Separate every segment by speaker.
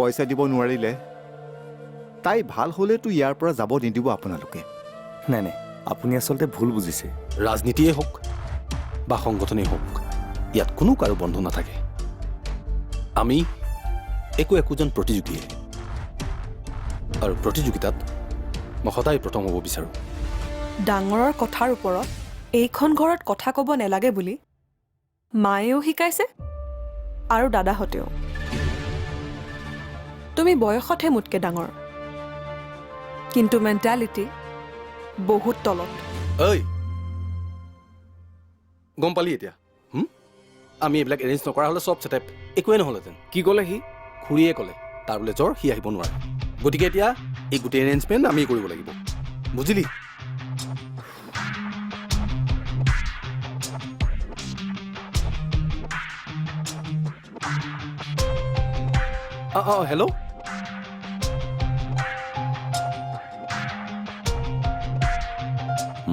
Speaker 1: পইচা দিব নোৱাৰিলে তাই ভাল হ'লেতো ইয়াৰ পৰা যাব নিদিব আপোনালোকে।
Speaker 2: নাই নাই, আপুনি আচলতে ভুল বুজিছে।
Speaker 3: ৰাজনীতিয়ে হওক বা সংগঠনেই হওক, ইয়াত কোনো কাৰো বন্ধু নাথাকে। আমি একোজন প্ৰতিযোগীয়ে, আৰু প্ৰতিযোগিতাত মই সদায় প্ৰথম হ'ব বিচাৰোঁ।
Speaker 4: ডাঙৰৰ কথাৰ ওপৰত এইখন ঘৰত কথা ক'ব নালাগে বুলি মায়েও শিকাইছে আৰু দাদাহঁতেও। তুমি বয়সতহে মোতকে ডাঙৰ, কিন্তু মেণ্টেলিটি বহুত তলত।
Speaker 3: ঐ, গম পালি এতিয়া? আমি এইবিলাক এৰেঞ্জ নকৰা হ'লে চব ছেটেপ একোৱে নহ'লহেঁতেন।
Speaker 5: কি ক'লে সি?
Speaker 3: খুৰীয়ে ক'লে তাৰ বোলে জ্বৰ, সি আহিব নোৱাৰে। গতিকে এতিয়া এই গোটেই এৰেঞ্জমেণ্ট আমি কৰিব লাগিব, বুজিলি? হেল্ল',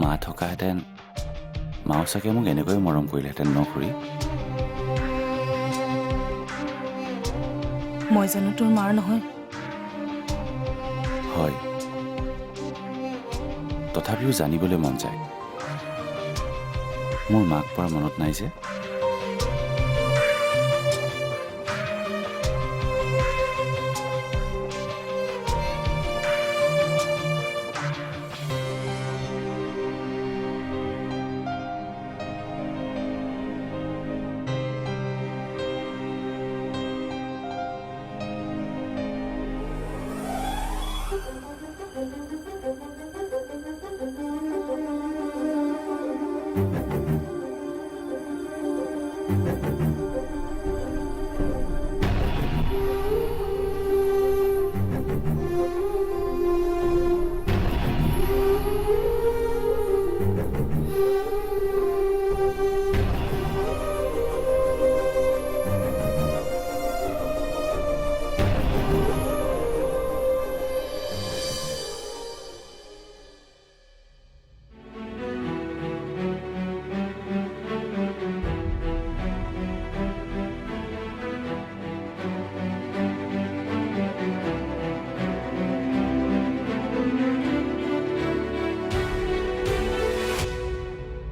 Speaker 2: মা থকাহেঁতেন মাও চাগে মোক এনেকৈয়ে মৰম কৰিলেহেঁতেন ন খুৰী?
Speaker 6: মই জানো তোৰ মাৰ নহয়?
Speaker 2: হয়, তথাপিও জানিবলৈ মন যায়। মোৰ মাক পৰা মনত নাই যে।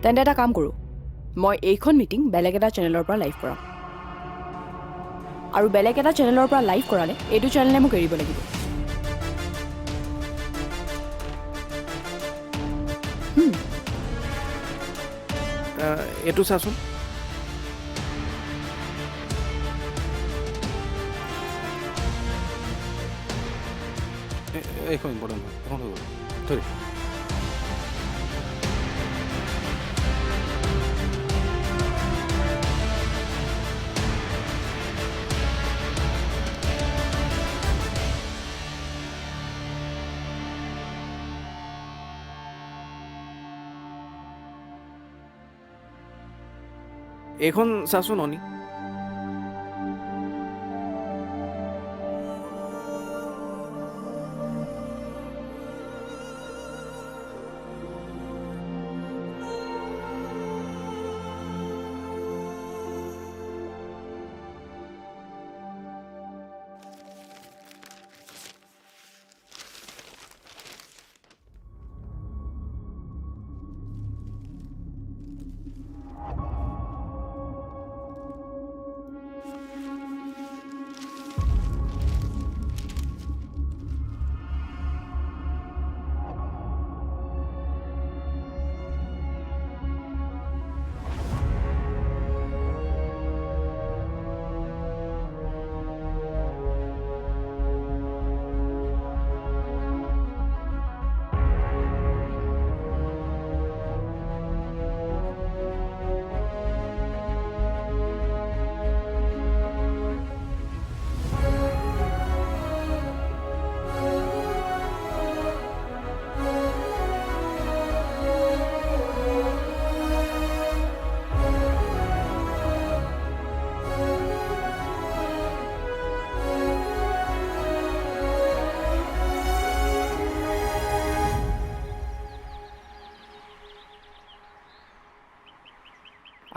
Speaker 6: তেন্তে এটা কাম কৰোঁ, মই এইখন মিটিং বেলেগ এটা চেনেলৰ পৰা লাইভ কৰাম, আৰু বেলেগ এটা চেনেলৰ পৰা লাইভ কৰালে এইটো চেনেলে মোক এৰিব লাগিব।
Speaker 5: এইটো চাচোন।
Speaker 3: এইখন ইম্পৰ্টেণ্ট হয়, এখন হৈ গ'ল। থৈ দে।
Speaker 5: এইখন চাচোন অনি।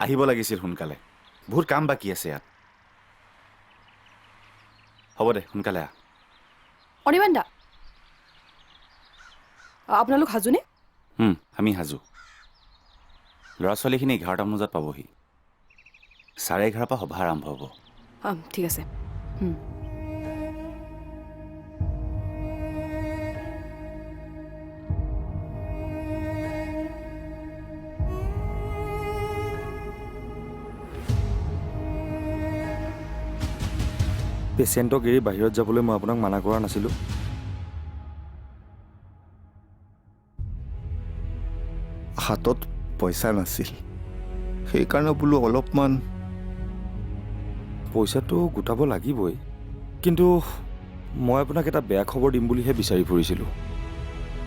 Speaker 2: আহিব লাগিছিল সোনকালে, বহুত কাম বাকী আছে ইয়াত। হ'ব দে সোনকালে আহ
Speaker 6: অনিৰ্বাণ দা আপোনালোক সাজুনে
Speaker 2: আমি সাজু ল'ৰা ছোৱালীখিনি 11টামান বজাত পাবহি 11:30 পৰা সভা আৰম্ভ হ'ব
Speaker 6: ঠিক আছে
Speaker 7: পেচেণ্টক এৰি বাহিৰত যাবলৈ মই আপোনাক মানা কৰা নাছিলোঁ
Speaker 1: হাতত পইচা নাছিল সেইকাৰণে বোলো অলপমান
Speaker 7: পইচাটো গোটাব লাগিবই কিন্তু মই আপোনাক এটা বেয়া খবৰ দিম বুলিহে বিচাৰি ফুৰিছিলোঁ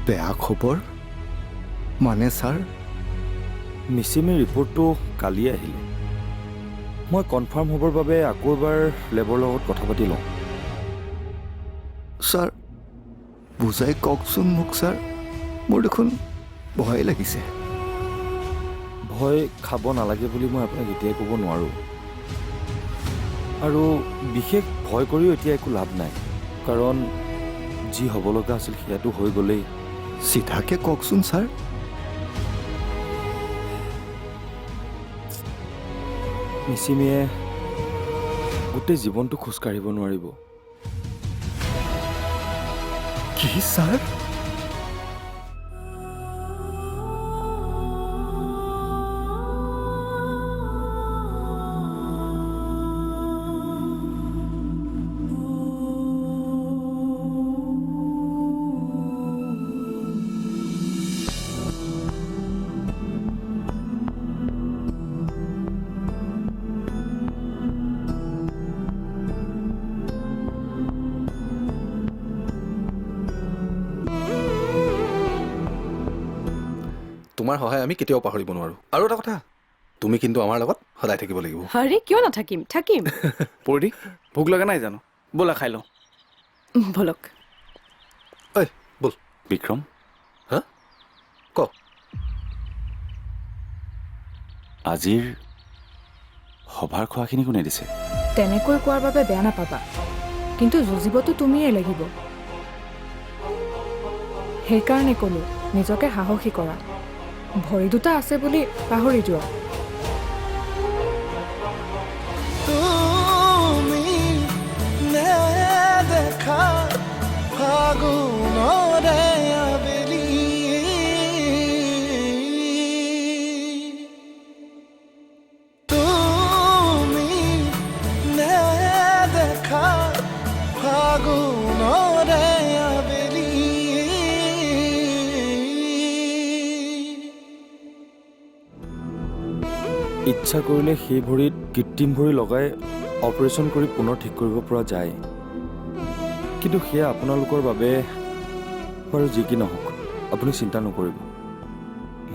Speaker 1: বেয়া খবৰ মানে ছাৰ
Speaker 7: মিচিমিৰ ৰিপৰ্টটো কালি আহিলে মই কনফাৰ্ম হ'বৰ বাবে আকৌ এবাৰ লেবৰ লগত কথা পাতি লওঁ
Speaker 1: ছাৰ বুজাই কওকচোন মোক ছাৰ মোৰ দেখোন ভয় লাগিছে
Speaker 7: ভয় খাব নালাগে বুলি মই আপোনাক এতিয়াই ক'ব নোৱাৰোঁ আৰু বিশেষ ভয় কৰিও এতিয়া একো লাভ নাই কাৰণ যি হ'ব লগা আছিল সেয়াটো হৈ গ'লেই
Speaker 1: চিধাকৈ কওকচোন ছাৰ
Speaker 7: মিচিমিয়ে গোটেই জীৱনটো খোজকাঢ়িব নোৱাৰিব
Speaker 1: কি ছাৰ
Speaker 3: তোমাৰ সহায় আমি কেতিয়াও পাহৰিব নোৱাৰোঁ আৰু এটা কথা তুমি কিন্তু আমাৰ লগত সদায় থাকিব লাগিব
Speaker 6: আৰে কিয় নাথাকিম থাকিম
Speaker 5: পৰি ভোক লগা নাই জানো ব'লা খাই লওঁ
Speaker 6: বলক
Speaker 3: ঐ ব'ল
Speaker 2: বিক্ৰম
Speaker 3: হা ক
Speaker 2: আজিৰ সভাৰ খোৱাখিনি কোনে দিছে
Speaker 8: তেনেকৈ কোৱাৰ বাবে বেয়া নাপাবা কিন্তু যুঁজিবতো তুমিয়ে লাগিব সেইকাৰণে ক'লো নিজকে সাহসী কৰা ভৰি দুটা আছে বুলি পাহৰি যোৱা
Speaker 9: তুমি নেদেখা ফাগুনৰে আবেলি তুমি নেদেখা ফাগুনৰে আবেলি
Speaker 7: ইচ্ছা কৰিলে সেই ভৰিত কৃত্ৰিম ভৰি লগাই অপাৰেশ্যন কৰি পুনৰ ঠিক কৰিব পৰা যায় কিন্তু সেয়া আপোনালোকৰ বাবে বাৰু যি কি নহওক আপুনি চিন্তা নকৰিব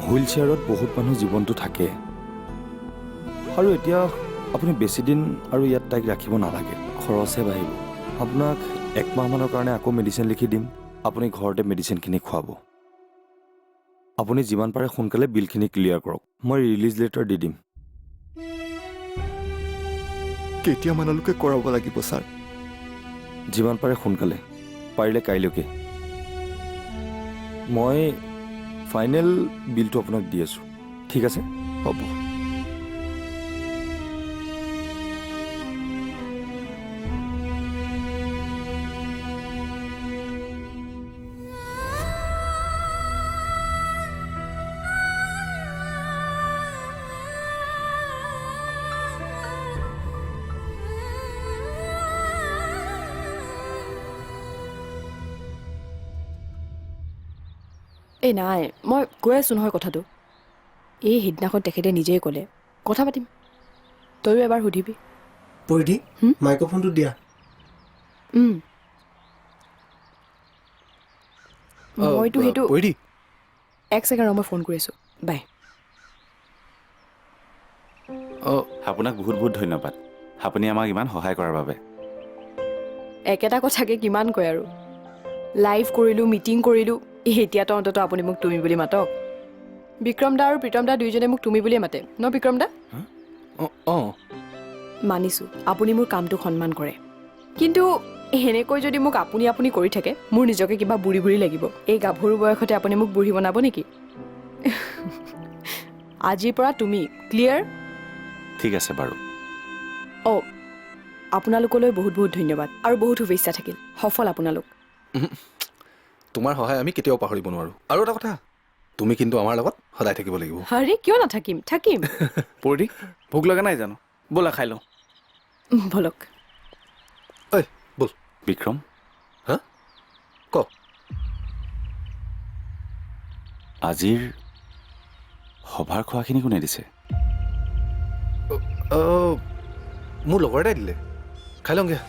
Speaker 7: হুইল চেয়াৰত বহুত মানুহ জীৱনটো থাকে আৰু এতিয়া আপুনি বেছিদিন আৰু ইয়াত তাইক ৰাখিব নালাগে খৰচহে বাঢ়িব আপোনাক 1 মাহমানৰ কাৰণে আকৌ মেডিচিন লিখি দিম আপুনি ঘৰতে মেডিচিনখিনি খুৱাব আপুনি যিমান পাৰে সোনকালে বিলখিনি ক্লিয়াৰ কৰক মই ৰিলিজ লেটাৰ দি দিম
Speaker 1: কেতিয়ামানলৈকে কৰাব লাগিব ছাৰ
Speaker 7: যিমান পাৰে সোনকালে পাৰিলে কাইলৈকে মই ফাইনেল বিলটো আপোনাক দি আছোঁ ঠিক আছে
Speaker 1: হ'ব
Speaker 6: এই নাই মই কৈ আছোঁ নহয় কথাটো এই সিদিনাখন তেখেতে নিজেই ক'লে কথা পাতিম তয়ো এবাৰ সুধিবি
Speaker 9: পৰিধি মাইক্ৰফোনটো দিয়া
Speaker 6: মইতো সেইটো
Speaker 3: পৰিধি
Speaker 6: 1 ছেকেণ্ড মই ফোন কৰি আছোঁ বাই
Speaker 2: আপোনাক বহুত বহুত ধন্যবাদ আপুনি আমাক ইমান সহায় কৰাৰ বাবে
Speaker 6: একেটা কথাকে কিমান কয় আৰু লাইভ কৰিলোঁ মিটিং কৰিলোঁ এতিয়াতো অন্তত আপুনি মোক তুমি বুলি মাতক বিক্ৰম দা আৰু প্ৰীতম দা দুইজনে মোক তুমি বুলিয়ে মাতে ন বিক্ৰম দা
Speaker 3: অঁ
Speaker 6: মানিছোঁ আপুনি মোৰ কামটোক সন্মান কৰে কিন্তু এনেকৈ যদি মোক আপুনি আপুনি কৰি থাকে মোৰ নিজকে কিবা বুঢ়ী বুঢ়ী লাগিব। এই গাভৰু বয়সতে আপুনি মোক বুঢ়ী বনাব নেকি? আজিৰ পৰা তুমি ক্লিয়াৰ?
Speaker 2: ঠিক আছে বাৰু।
Speaker 6: অঁ, আপোনালোকলৈ বহুত বহুত ধন্যবাদ আৰু বহুত শুভেচ্ছা থাকিল। সফল আপোনালোক।
Speaker 3: তোমাৰ সহায় আমি কেতিয়াও পাহৰিব নোৱাৰোঁ। আৰু এটা কথা, তুমি কিন্তু আমাৰ লগত সদায় থাকিব লাগিব।
Speaker 6: আৰে কিয় নাথাকিম, থাকিম।
Speaker 5: পৰিধি ভোক লগা নাই জানো? ব'লা খাই লওঁ।
Speaker 6: বলক।
Speaker 3: ঐ ব'ল।
Speaker 2: বিক্ৰম,
Speaker 3: হা ক।
Speaker 2: আজিৰ সভাৰ খোৱাখিনি কোনে দিছে?
Speaker 3: মোৰ লগৰ এটাই দিলে, খাই লওঁগে।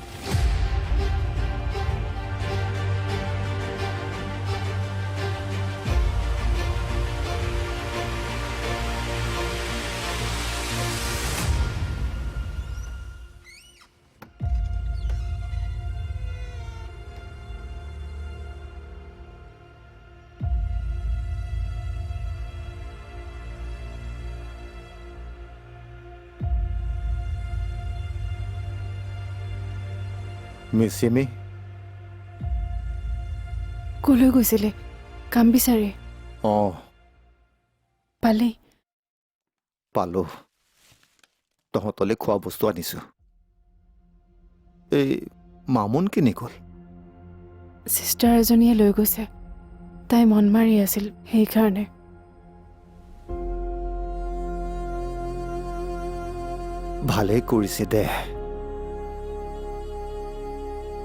Speaker 1: মিছিমি
Speaker 6: ক'লৈ গৈছিলে? কাম বিচাৰি
Speaker 1: অঁ
Speaker 6: পালেই?
Speaker 1: পালোঁ। তহঁতলৈ খোৱা বস্তু আনিছোঁ। এই মামুন কেনি গ'ল?
Speaker 6: চিষ্টাৰ এজনীয়ে লৈ গৈছে। তাই মন মাৰি আছিল, সেইকাৰণে।
Speaker 1: ভালেই কৰিছে দে।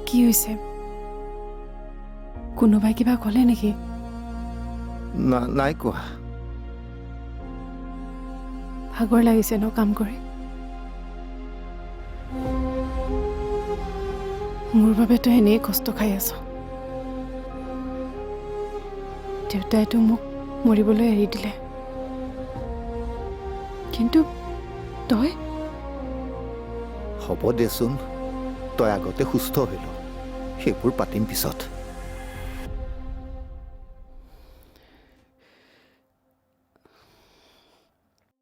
Speaker 6: কি হৈছে? কোনোবাই কিবা ক'লে নেকি?
Speaker 1: নাই কোৱা।
Speaker 6: ভাগৰ লাগিছে ন কাম কৰি? মোৰ বাবে তই এনেই কষ্ট খাই আছ। দেউতাইতো মোক মৰিবলৈ এৰি দিলে, কিন্তু তই?
Speaker 1: হ'ব দেচোন, তই আগতে সুস্থ হৈ ল, সেইবোৰ পাতিম পিছত।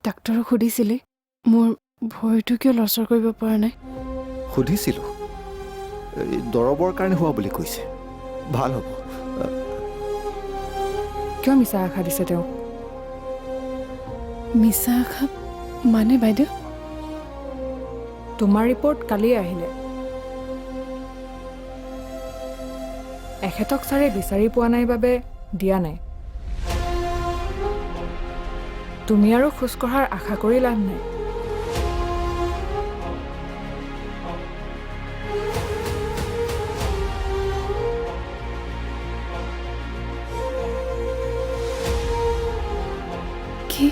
Speaker 6: ডাক্তৰক সুধিছিলি মোৰ ভৰিটো কিয় লৰচৰ কৰিব পৰা নাই?
Speaker 1: সুধিছিলোঁ, এই দৰৱৰ কাৰণে হোৱা বুলি কৈছে। ভাল হ'ব।
Speaker 8: কিয় মিছা আশা দিছে তেওঁক?
Speaker 6: মিছা আশা মানে বাইদেউ?
Speaker 8: তোমাৰ ৰিপৰ্ট কালিয়ে আহিলে। এখেতক ছাৰে বিচাৰি পোৱা নাই বাবে দিয়া নাই। তুমি আৰু খোজ কঢ়াৰ আশা কৰি লাভ নাই।
Speaker 6: কি?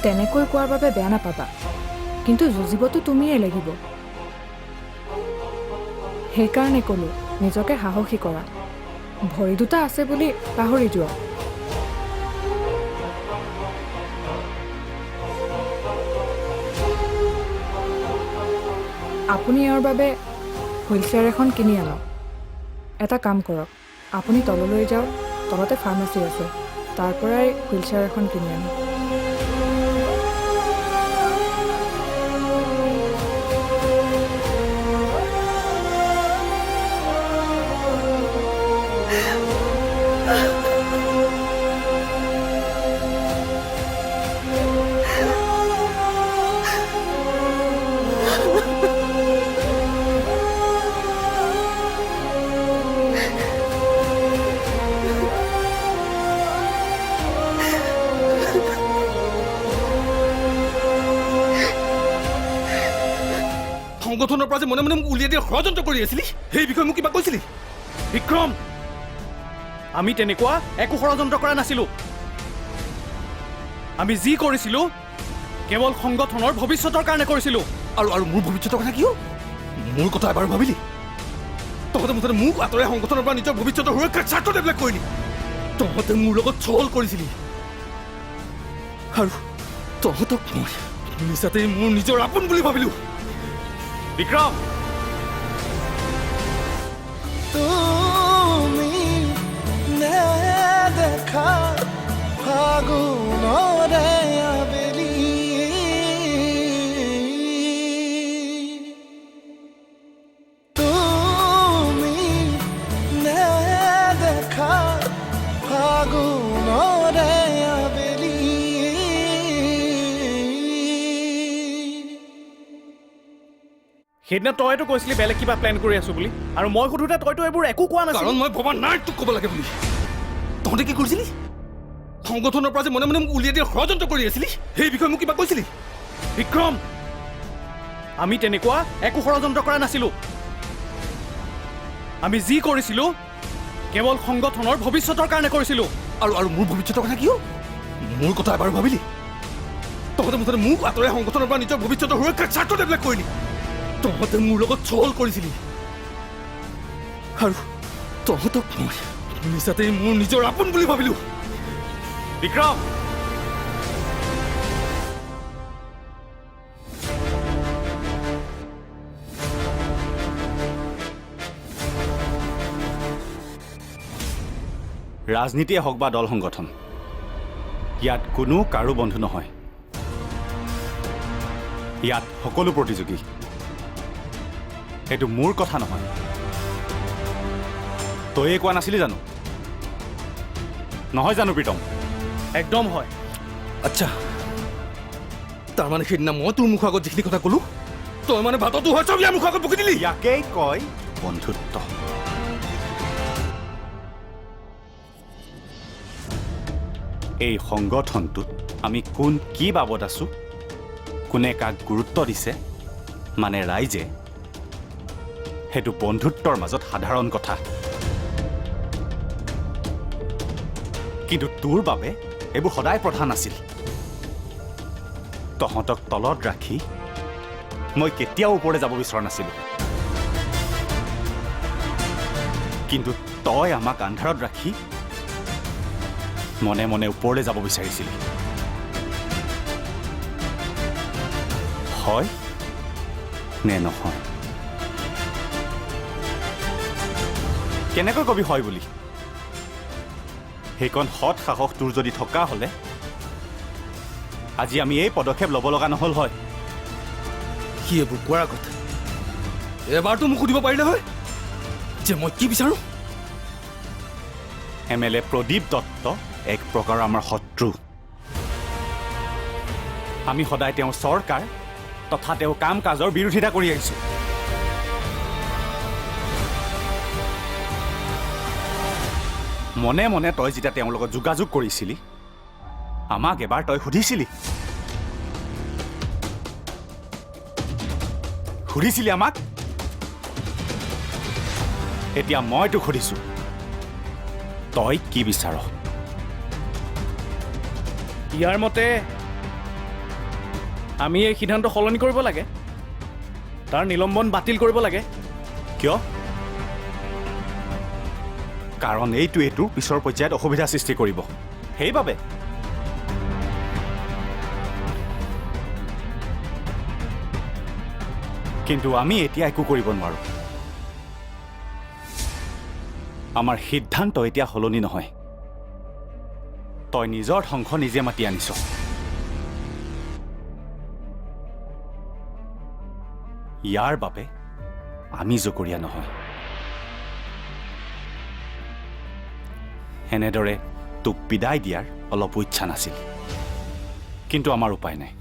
Speaker 8: তেনেকৈ কোৱাৰ বাবে বেয়া নাপাবা, কিন্তু যুঁজিবতো তুমিয়ে লাগিব। সেইকাৰণে ক'লো, নিজকে সাহসী কৰা। ভৰি দুটা আছে বুলি পাহৰি যোৱা। আপুনি ইয়াৰ বাবে হুইল চেয়াৰ এখন কিনি আনক। এটা কাম কৰক, আপুনি তললৈ যাওক, তলতে ফাৰ্মাচী আছে, তাৰ পৰাই হুইল চেয়াৰ এখন কিনি আনক।
Speaker 3: সংগঠনৰ পৰা যে মনে মনে মোক উলিয়াই দিয়ে ষড়যন্ত্ৰ কৰি আছিলি, সেই বিষয়ে মোক কিবা কৈছিলি?
Speaker 5: বিক্ৰম, আমি তেনেকুৱা একো ষড়যন্ত্ৰ কৰা নাছিলোঁ। আমি যি কৰিছিলোঁ কেৱল সংগঠনৰ ভৱিষ্যতৰ কাৰণে কৰিছিলোঁ।
Speaker 3: আৰু মোৰ ভৱিষ্যতৰ কথা কিয়? মোৰ কথা এবাৰ ভাবিলি? তহঁতে মুঠতে মোক আঁতৰাই সংগঠনৰ পৰা নিজৰ ভৱিষ্যতৰ সুৰক্ষাৰ স্বাৰ্থত এইবিলাক কৰিলি। তহঁতে মোৰ লগত ছল কৰিছিলি, আৰু তহঁতক মই মিছাতেই মোৰ নিজৰ আপোন বুলি ভাবিলোঁ।
Speaker 5: বিক্ৰম,
Speaker 9: তুমি নেদেখা ফাগুনৰে আবেলি, তুমি
Speaker 5: সেইদিনা তইতো কৈছিলি বেলেগ কিবা প্লেন কৰি আছো বুলি আৰু মই সোধোতে তইতো এইবোৰ একো কোৱা নাছিলি
Speaker 3: কাৰণ মই ভবা নাই তোক ক'ব লাগে বুলি তহঁতে কি কৰিছিলি সংগঠনৰ পৰা যে মনে মনে মোক উলিয়াই দিয়া ষড়যন্ত্ৰ কৰি আছিলি সেই বিষয়ে মোক কিবা কৈছিলি
Speaker 5: বিক্ৰম আমি তেনেকুৱা একো ষড়যন্ত্ৰ কৰা নাছিলো আমি যি কৰিছিলো কেৱল সংগঠনৰ ভৱিষ্যতৰ কাৰণে কৰিছিলো
Speaker 3: আৰু মোৰ ভৱিষ্যতৰ কথা কি হ'ল মোৰ কথা এবাৰ ভাবিলি তহঁতে মুঠতে মোক আঁতৰাই সংগঠনৰ পৰা নিজৰ ভৱিষ্যতৰ সুৰক্ষাৰ স্বাৰ্থত এইবিলাক কৰিলি তহঁতে মোৰ লগত ছল কৰিছিলি আৰু তহঁতক মই মিছাতেই মোৰ নিজৰ আপোন বুলি ভাবিলো
Speaker 5: বিক্ৰম
Speaker 2: ৰাজনীতিয়ে হওক বা দল সংগঠন ইয়াত কোনো কাৰো বন্ধু নহয় ইয়াত সকলো প্ৰতিযোগী এইটো মোৰ কথা নহয় তইয়ে কোৱা নাছিলি জানো নহয় জানো প্ৰীতম
Speaker 5: একদম হয়
Speaker 3: আচ্ছা তাৰমানে সেইদিনা মই তোৰ মুখৰ আগত যিখিনি কথা ক'লো তই মানে ভাততো হয় চব ইয়াৰ মুখৰ আগত বকি দিলি
Speaker 2: ইয়াকেই কয় বন্ধুত্ব এই সংগঠনটোত আমি কোন কি বাবদ আছো কোনে কাক গুৰুত্ব দিছে মানে ৰাইজে সেইটো বন্ধুত্বৰ মাজত সাধাৰণ কথা কিন্তু তোৰ বাবে এইবোৰ সদায় প্ৰধান আছিল তহঁতক তলত ৰাখি মই কেতিয়াও ওপৰলৈ যাব বিচৰা নাছিলোঁ কিন্তু তই আমাক আন্ধাৰত ৰাখি মনে মনে ওপৰলৈ যাব বিচাৰিছিলি হয় নে নহয় কেনেকৈ কবি হয় বুলি সেইকণ সৎ সাহস তোৰ যদি থকা হ'লে আজি আমি এই পদক্ষেপ ল'ব লগা নহ'ল হয়
Speaker 3: কি এইবোৰ কোৱাৰ আগত এবাৰতো মোক সুধিব পাৰিলে হয় যে মই কি বিচাৰোঁ
Speaker 2: MLA প্ৰদীপ দত্ত এক প্ৰকাৰৰ আমাৰ শত্ৰু আমি সদায় তেওঁৰ চৰকাৰ তথা তেওঁ কাম কাজৰ বিৰোধিতা কৰি আহিছোঁ মনে মনে তই যেতিয়া তেওঁৰ লগত যোগাযোগ কৰিছিলি আমাক এবাৰ তই সুধিছিলি আমাক এতিয়া মই তোক সুধিছোঁ তই কি বিচাৰ
Speaker 5: ইয়াৰ মতে আমি এই সিদ্ধান্ত সলনি কৰিব লাগে তাৰ নিলম্বন বাতিল কৰিব লাগে
Speaker 2: কিয় কাৰণ এইটোৱেতো পিছৰ পৰ্যায়ত অসুবিধা সৃষ্টি কৰিব সেইবাবে কিন্তু আমি এতিয়া একো কৰিব নোৱাৰো আমাৰ সিদ্ধান্ত এতিয়া সলনি নহয় তই নিজৰ ধ্বংস নিজে মাতি আনিছ ইয়াৰ বাবে আমি জগৰীয়া নহয় এনেদৰে তোক বিদায় দিয়াৰ অলপ ইচ্ছা নাছিল কিন্তু আমাৰ উপায় নাই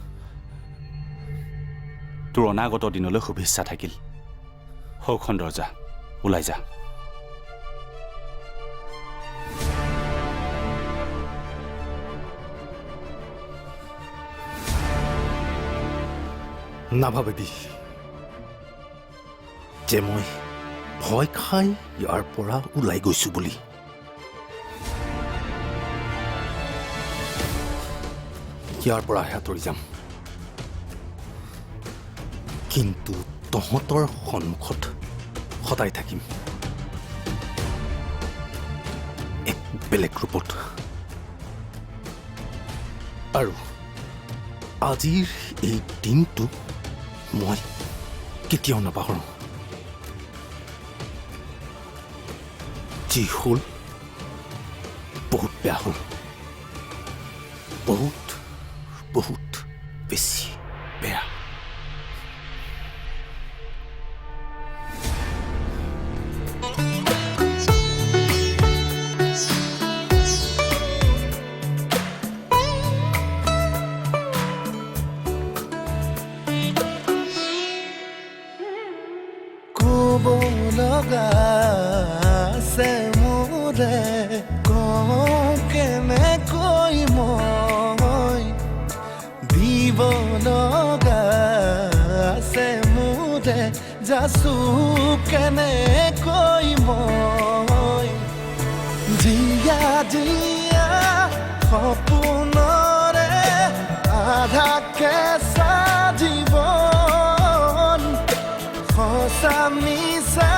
Speaker 2: তোৰ অনাগত দিনলৈ শুভেচ্ছা থাকিল সৌখন দৰ্জা ওলাই যা
Speaker 3: নাভাবিবি যে মই ভয় খাই ইয়াৰ পৰা ওলাই গৈছো বুলি ইয়াৰ পৰা আঁতৰি যাম কিন্তু তহঁতৰ সন্মুখত সদায় থাকিম এক বেলেগ ৰূপত আৰু আজিৰ এই দিনটো মই কেতিয়াও নাপাহৰোঁ যি হ'ল বহুত বেয়া হ'ল বহুত বহুত বেছি বেয়া
Speaker 9: লগা আছে মোৰে কওঁ কেনেকৈ মই দিব লগা আছে মোৰে যাচো কেনেকৈ মই জীয়া জীয়া সপোনৰে আধা কেঁচা জীৱন সঁচা মিছা